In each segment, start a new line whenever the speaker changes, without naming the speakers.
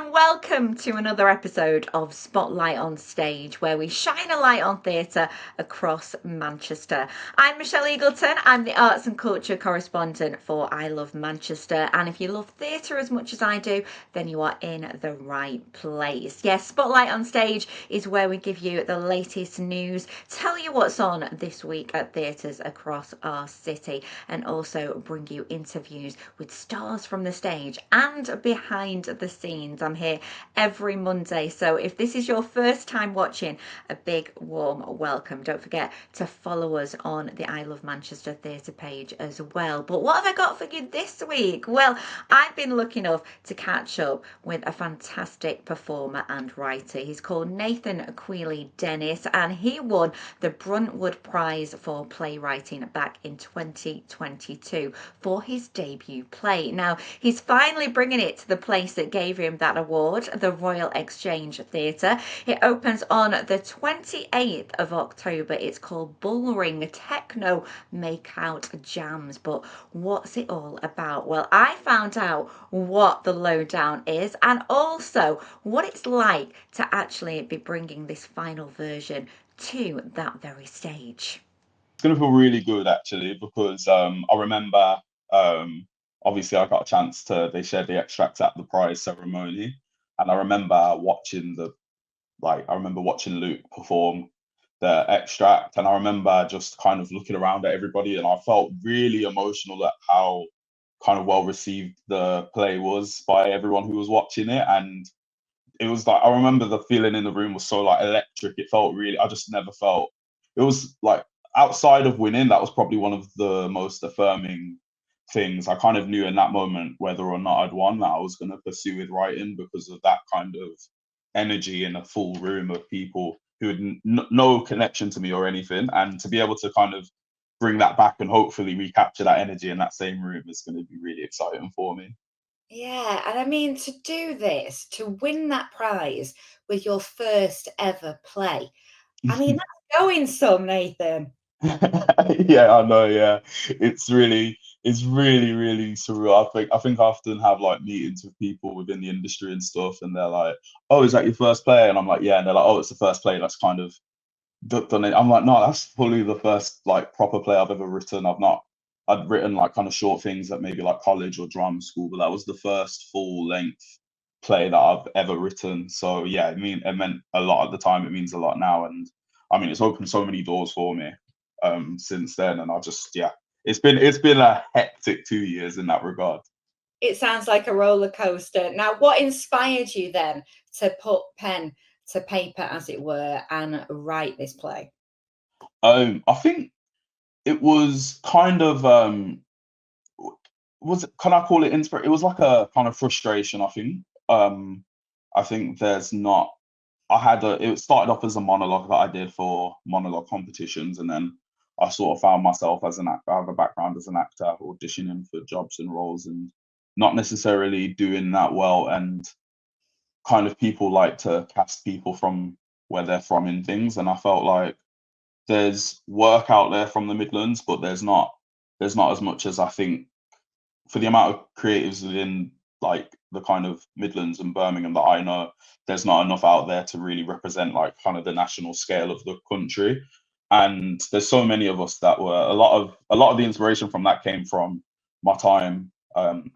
and welcome to another episode of Spotlight on Stage, where we shine a light on theatre across Manchester. I'm Michelle Eagleton, I'm the arts and culture correspondent for I Love Manchester, and if you love theatre as much as I do, then you are in the right place. Yes, Spotlight on Stage is where we give you the latest news, tell you what's on this week at theatres across our city, and also bring you interviews with stars from the stage and behind the scenes. I'm here every Monday, so if this is your first time watching, a big warm welcome. Don't forget to follow us on the I Love Manchester Theatre page as well. But what have I got for you this week? Well, I've been lucky enough to catch up with a fantastic performer and writer. He's called Nathan Queeley-Dennis, and he won the Bruntwood Prize for Playwriting back in 2022 for his debut play. Now, he's finally bringing it to the place that gave him that award, the Royal Exchange Theatre. It opens on the 28th of October. It's called Bullring Techno Makeout Jamz. But what's it all about? Well, I found out what the lowdown is and also what it's like to actually be bringing this final version to that very stage.
It's going to feel really good actually because I remember obviously I got a chance to they shared the extracts at the prize ceremony, and I remember watching Luke perform the extract, and I remember just kind of looking around at everybody, and I felt really emotional at how kind of well received the play was by everyone who was watching it. And it was like I remember the feeling in the room was so like electric. It felt really, I just never felt, it was like, outside of winning, that was probably one of the most affirming things. I kind of knew in that moment whether or not I'd won that I was going to pursue with writing because of that kind of energy in a full room of people who had no connection to me or anything, and to be able to kind of bring that back and hopefully recapture that energy in that same room is going to be really exciting for me.
Yeah, and I mean, to do this, to win that prize with your first ever play, I mean, that's going some, Nathan.
Yeah, I know. Yeah, it's really surreal. I think I often have like meetings with people within the industry and stuff, and they're like, "Oh, is that your first play?" And I'm like, "Yeah," and they're like, "Oh, it's the first play that's kind of done it." I'm like, "No, that's fully the first like proper play I've ever written. I'd written like kind of short things at maybe like college or drama school, but that was the first full length play that I've ever written." So yeah, it meant a lot at the time. It means a lot now, and I mean, it's opened so many doors for me since then. And I just, yeah, it's been a hectic 2 years in that regard.
It sounds like a roller coaster. Now, what inspired you then to put pen to paper, as it were, and write this play?
I think it was kind of was it, can I call it inspiration? It was like a kind of frustration, I think. I think there's not it started off as a monologue that I did for monologue competitions, and then I sort of found myself as an actor. I have a background as an actor, auditioning for jobs and roles, and not necessarily doing that well. And kind of people like to cast people from where they're from in things, and I felt like there's work out there from the Midlands, but there's not as much as I think for the amount of creatives within like the kind of Midlands and Birmingham that I know, there's not enough out there to really represent like kind of the national scale of the country. And there's so many of us that were a lot of the inspiration from that came from my time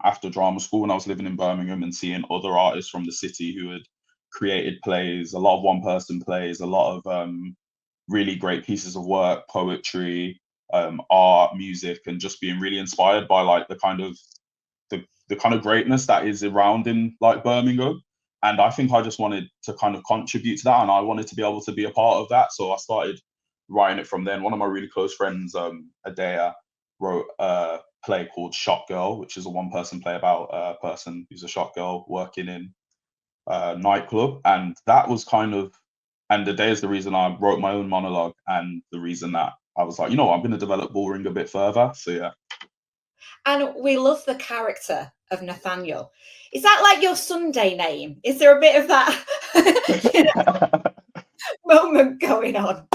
after drama school when I was living in Birmingham and seeing other artists from the city who had created plays, a lot of one person plays, a lot of really great pieces of work, poetry, art, music, and just being really inspired by like the kind of greatness that is around in like Birmingham. And I think I just wanted to kind of contribute to that, and I wanted to be able to be a part of that. So I started writing it from then. One of my really close friends, Adea, wrote a play called Shot Girl, which is a one-person play about a person who's a shot girl working in a nightclub, and that was kind of, and the day is the reason I wrote my own monologue and the reason that I was like, I'm going to develop Bullring a bit further. So yeah.
And we love the character of Nathaniel. Is that like your Sunday name? Is there a bit of that moment going on?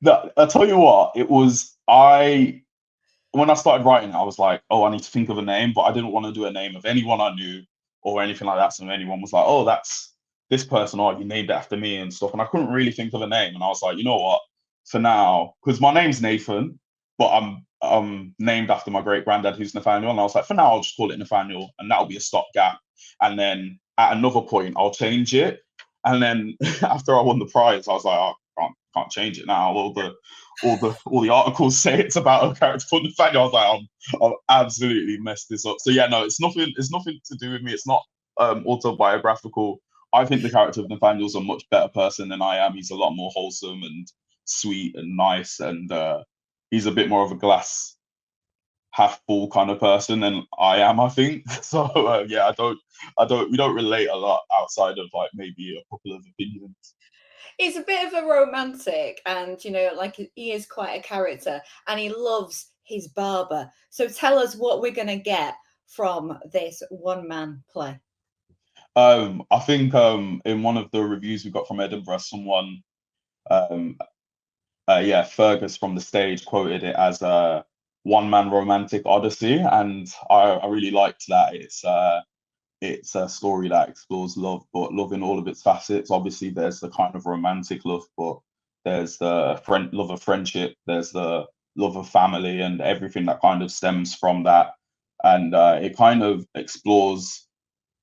No, I tell you what, it was when I started writing, I was like, oh, I need to think of a name, but I didn't want to do a name of anyone I knew or anything like that. So anyone was like, oh, that's this person, or you named it after me and stuff. And I couldn't really think of a name. And I was like, you know what? For now, because my name's Nathan, but I'm named after my great granddad who's Nathaniel. And I was like, for now, I'll just call it Nathaniel, and that'll be a stopgap. And then at another point, I'll change it. And then after I won the prize, I was like, oh, can't change it now. All the articles say it's about a character called Nathaniel. I was like, I've absolutely messed this up. So yeah, no, it's nothing to do with me. It's not autobiographical. I think the character of Nathaniel's a much better person than I am. He's a lot more wholesome and sweet and nice, and he's a bit more of a glass half full kind of person than I am, I think. So yeah, we don't relate a lot outside of like maybe a couple of opinions.
He's a bit of a romantic, and like he is quite a character, and he loves his barber. So tell us what we're going to get from this one-man play.
I think in one of the reviews we got from Edinburgh, someone Fergus from the stage quoted it as a one-man romantic odyssey, and I really liked that. It's a story that explores love, but love in all of its facets. Obviously, there's the kind of romantic love, but there's the love of friendship, there's the love of family, and everything that kind of stems from that. And it kind of explores.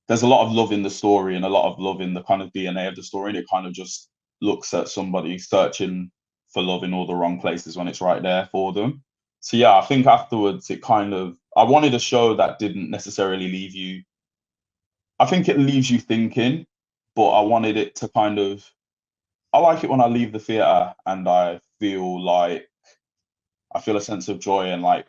There's a lot of love in the story and a lot of love in the kind of DNA of the story, and it kind of just looks at somebody searching for love in all the wrong places when it's right there for them. So yeah, I think afterwards I wanted a show that didn't necessarily leave you. I think it leaves you thinking, but I wanted it to I like it when I leave the theater and I feel a sense of joy and like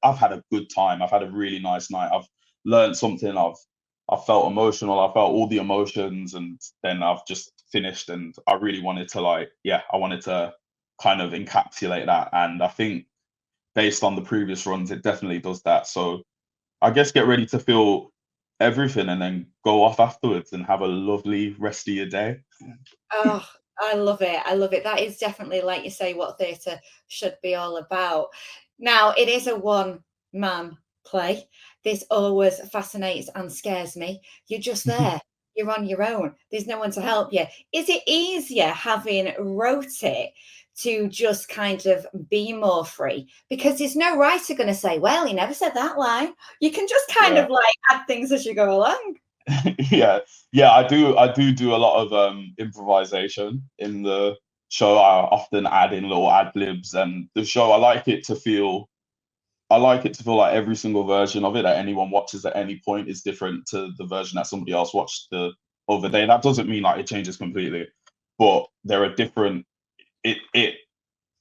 I've had a good time. I've had a really nice night. I've learned something. I've felt emotional. I felt all the emotions, and then I've just finished. And I really wanted to I wanted to kind of encapsulate that. And I think based on the previous runs, it definitely does that. So I guess get ready to feel everything and then go off afterwards and have a lovely rest of your day.
Oh, I love it. I love it. That is definitely, like you say, what theatre should be all about. Now, it is a one-man play. This always fascinates and scares me. You're just there. You're on your own. There's no one to help you. Is it easier having wrote it to just kind of be more free? Because there's no writer going to say, well, he never said that line. You can just kind of like add things as you go along.
yeah, I do a lot of improvisation in the show. I often add in little ad libs, and the show I like it to feel like every single version of it that anyone watches at any point is different to the version that somebody else watched the other day. That doesn't mean like it changes completely, but there are different it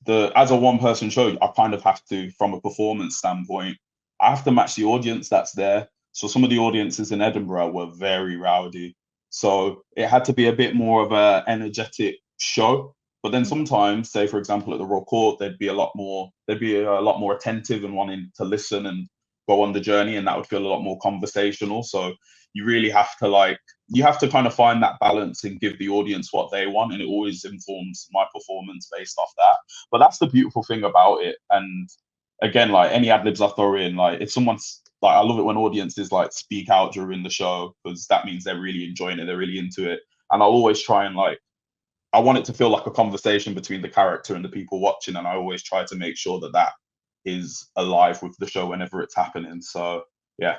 the as a one person show, I kind of have to, from a performance standpoint, I have to match the audience that's there. So some of the audiences in Edinburgh were very rowdy. So it had to be a bit more of a energetic show. But then sometimes, say for example at the Royal Court, they'd be a lot more attentive and wanting to listen and go on the journey, and that would feel a lot more conversational. So you really have to kind of find that balance and give the audience what they want, and it always informs my performance based off that. But that's the beautiful thing about it. And again, like any ad libs I throw in, like if someone's like, I love it when audiences like speak out during the show, because that means they're really enjoying it, they're really into it. And I'll always try and I want it to feel like a conversation between the character and the people watching, and I always try to make sure that that is alive with the show whenever it's happening. So yeah,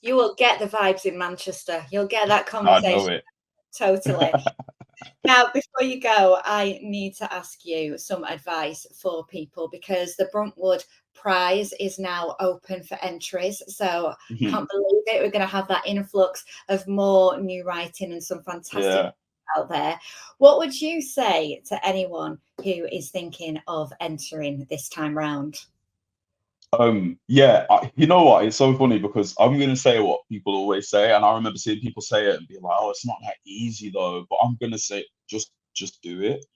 You will get the vibes in Manchester. You'll get that
I know
conversation.
it.
Totally. Now, before you go, I need to ask you some advice for people, because the Bruntwood Prize is now open for entries. So can't believe it. We're going to have that influx of more new writing and some fantastic out there. What would you say to anyone who is thinking of entering this time round?
You know what? It's so funny because I'm gonna say what people always say, and I remember seeing people say it and be like, "Oh, it's not that easy though." But I'm gonna say, just do it.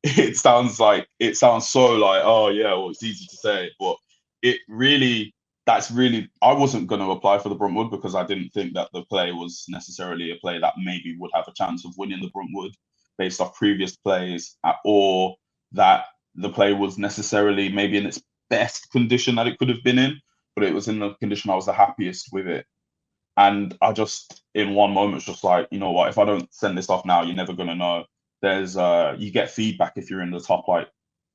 It sounds so like, oh yeah, well, it's easy to say, but it really, that's really. I wasn't gonna apply for the Bruntwood because I didn't think that the play was necessarily a play that maybe would have a chance of winning the Bruntwood based off previous plays, or that the play was necessarily maybe in its best condition that it could have been in, but it was in the condition I was the happiest with it. And I just, in one moment, was just like, you know what, if I don't send this off now, you're never gonna know. You get feedback if you're in the top like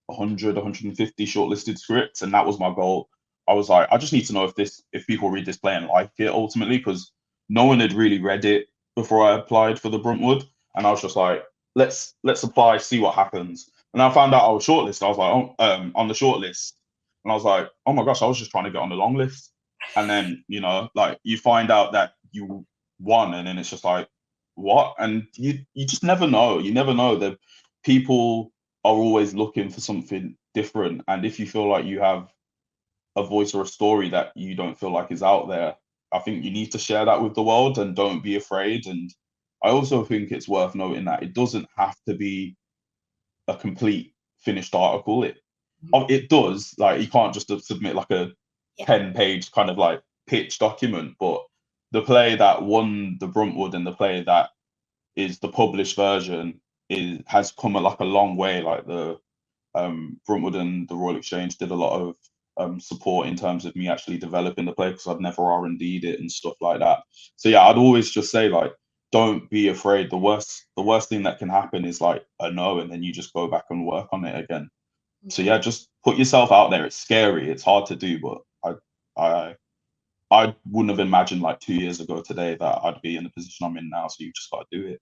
100, 150 shortlisted scripts, and that was my goal. I was like, I just need to know if people read this play and like it ultimately, because no one had really read it before I applied for the Bruntwood, and I was just like, let's apply, see what happens. And I found out I was shortlisted. I was like, oh, on the shortlist, and I was like, oh my gosh, I was just trying to get on the long list. And then like you find out that you won, and then it's just like, what? And you just never know. You never know that people are always looking for something different. And if you feel like you have a voice or a story that you don't feel like is out there, I think you need to share that with the world and don't be afraid. And I also think it's worth noting that it doesn't have to be a complete finished article. It does, like, you can't just submit like a 10-page kind of like pitch document, but the play that won the Bruntwood and the play that is the published version has come like a long way. Like the Bruntwood and the Royal Exchange did a lot of support in terms of me actually developing the play, because I'd never R&D'd it and stuff like that. So yeah, I'd always just say, like, don't be afraid. The worst thing that can happen is like a no, and then you just go back and work on it again. So yeah, just put yourself out there. It's scary, it's hard to do, but I wouldn't have imagined like 2 years ago today that I'd be in the position I'm in now. So you just got to do it.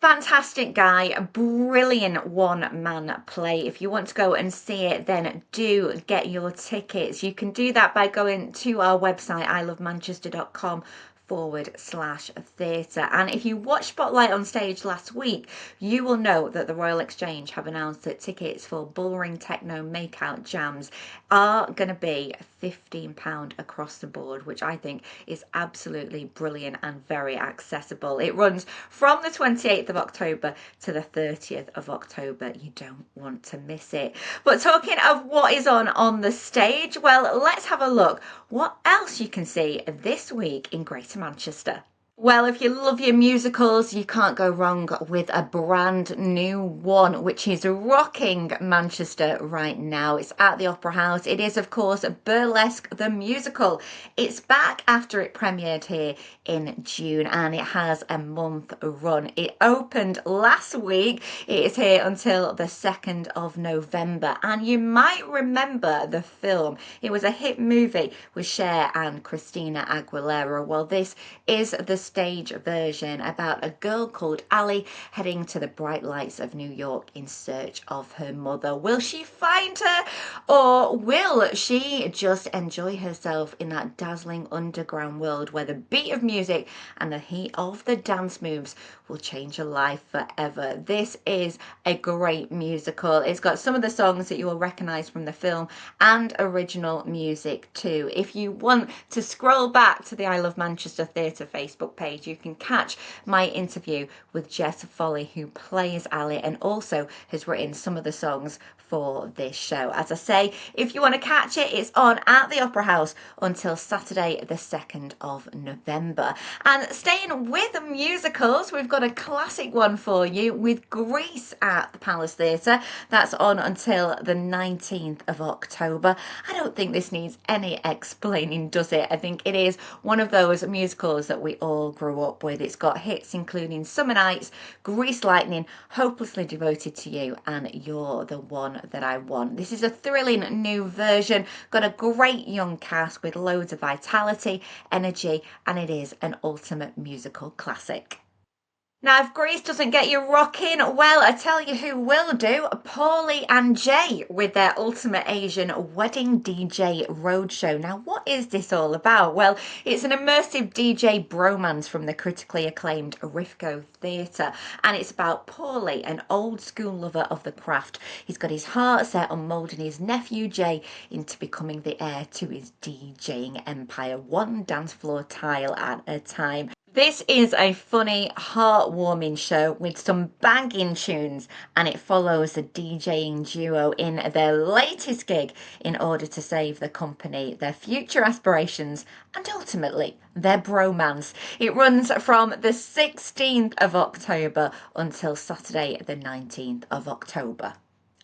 Fantastic guy, a brilliant one-man play. If you want to go and see it, then do get your tickets. You can do that by going to our website, ilovemanchester.com/theatre. And if you watched Spotlight on Stage last week, you will know that the Royal Exchange have announced that tickets for Bullring Techno Makeout Jamz are going to be £15 across the board, which I think is absolutely brilliant and very accessible. It runs from the 28th of October to the 30th of October. You don't want to miss it. But talking of what is on the stage, well, let's have a look what else you can see this week in Greater Manchester. Well, if you love your musicals, you can't go wrong with a brand new one, which is rocking Manchester right now. It's at the Opera House. It is, of course, Burlesque the Musical. It's back after it premiered here in June, and it has a month run. It opened last week. It is here until the 2nd of November, and you might remember the film. It was a hit movie with Cher and Christina Aguilera. Well, this is the stage version about a girl called Ali heading to the bright lights of New York in search of her mother. Will she find her, or will she just enjoy herself in that dazzling underground world where the beat of music and the heat of the dance moves will change her life forever? This is a great musical. It's got some of the songs that you will recognize from the film and original music too. If you want to scroll back to the I Love Manchester Theatre Facebook page, you can catch my interview with Jess Foley, who plays Ali and also has written some of the songs for this show. As I say, if you want to catch it, it's on at the Opera House until Saturday the 2nd of November. And staying with musicals, we've got a classic one for you with Grease at the Palace Theatre. That's on until the 19th of October. I don't think this needs any explaining, does it? I think it is one of those musicals that we all grew up with. It's got hits including Summer Nights, Grease Lightning, Hopelessly Devoted to You, and You're the One That I Want. This is a thrilling new version, got a great young cast with loads of vitality, energy, and it is an ultimate musical classic. Now, if Grease doesn't get you rocking, well, I tell you who will do. Paulie and Jay with their Ultimate Asian Wedding DJ Roadshow. Now, what is this all about? Well, it's an immersive DJ bromance from the critically acclaimed Rifco Theatre, and it's about Paulie, an old school lover of the craft. He's got his heart set on moulding his nephew Jay into becoming the heir to his DJing empire, one dance floor tile at a time. This is a funny, heartwarming show with some banging tunes, and it follows a DJing duo in their latest gig in order to save the company, their future aspirations, and ultimately their bromance. It runs from the 16th of October until Saturday, the 19th of October.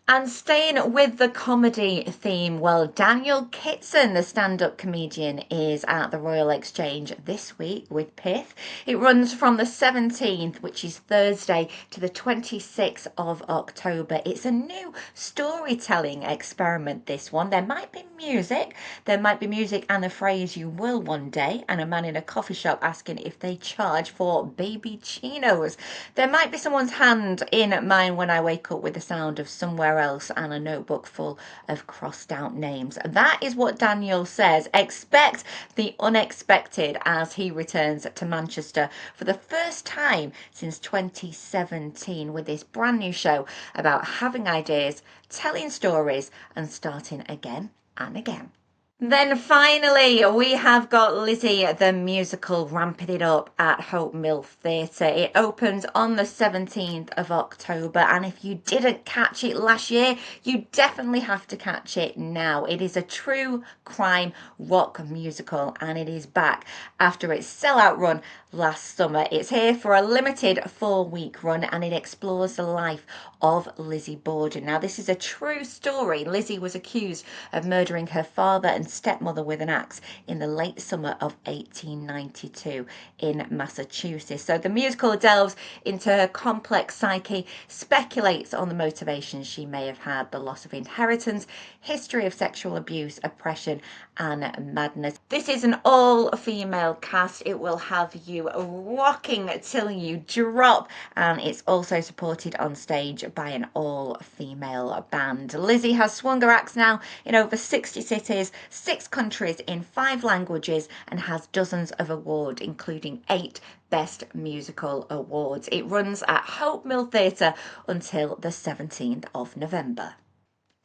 And staying with the comedy theme, well, Daniel Kitson, the stand-up comedian, is at the Royal Exchange this week with Pith. It runs from the 17th, which is Thursday, to the 26th of October. It's a new storytelling experiment, this one. There might be music. There might be music and the phrase "you will one day," and a man in a coffee shop asking if they charge for baby chinos. There might be someone's hand in mine when I wake up with the sound of "somewhere else" and a notebook full of crossed out names. That is what Daniel says. Expect the unexpected as he returns to Manchester for the first time since 2017 with this brand new show about having ideas, telling stories, and starting again and again. Then finally, we have got Lizzie the musical ramping it up at Hope Mill Theatre. It opens on the 17th of October, and if you didn't catch it last year, you definitely have to catch it now. It is a true crime rock musical, and it is back after its sellout run last summer. It's here for a limited 4-week run, and it explores the life of Lizzie Borden. Now, this is a true story. Lizzie was accused of murdering her father and stepmother with an axe in the late summer of 1892 in Massachusetts. So the musical delves into her complex psyche, speculates on the motivations she may have had, the loss of inheritance, history of sexual abuse, oppression, and madness. This is an all-female cast. It will have you rocking till you drop, and it's also supported on stage by an all-female band. Lizzie has swung her axe now in over 60 cities, 6 countries in 5 languages, and has dozens of awards, including 8 Best Musical Awards. It runs at Hope Mill Theatre until the 17th of November.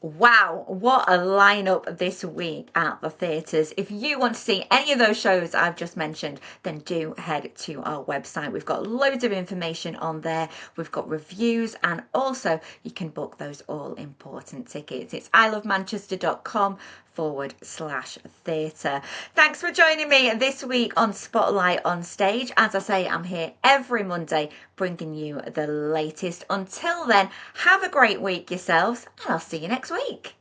Wow, what a lineup this week at the theatres. If you want to see any of those shows I've just mentioned, then do head to our website. We've got loads of information on there. We've got reviews, and also you can book those all important tickets. It's ilovemanchester.com/theatre. Thanks for joining me this week on Spotlight on Stage. As I say, I'm here every Monday bringing you the latest. Until then, have a great week yourselves, and I'll see you next week.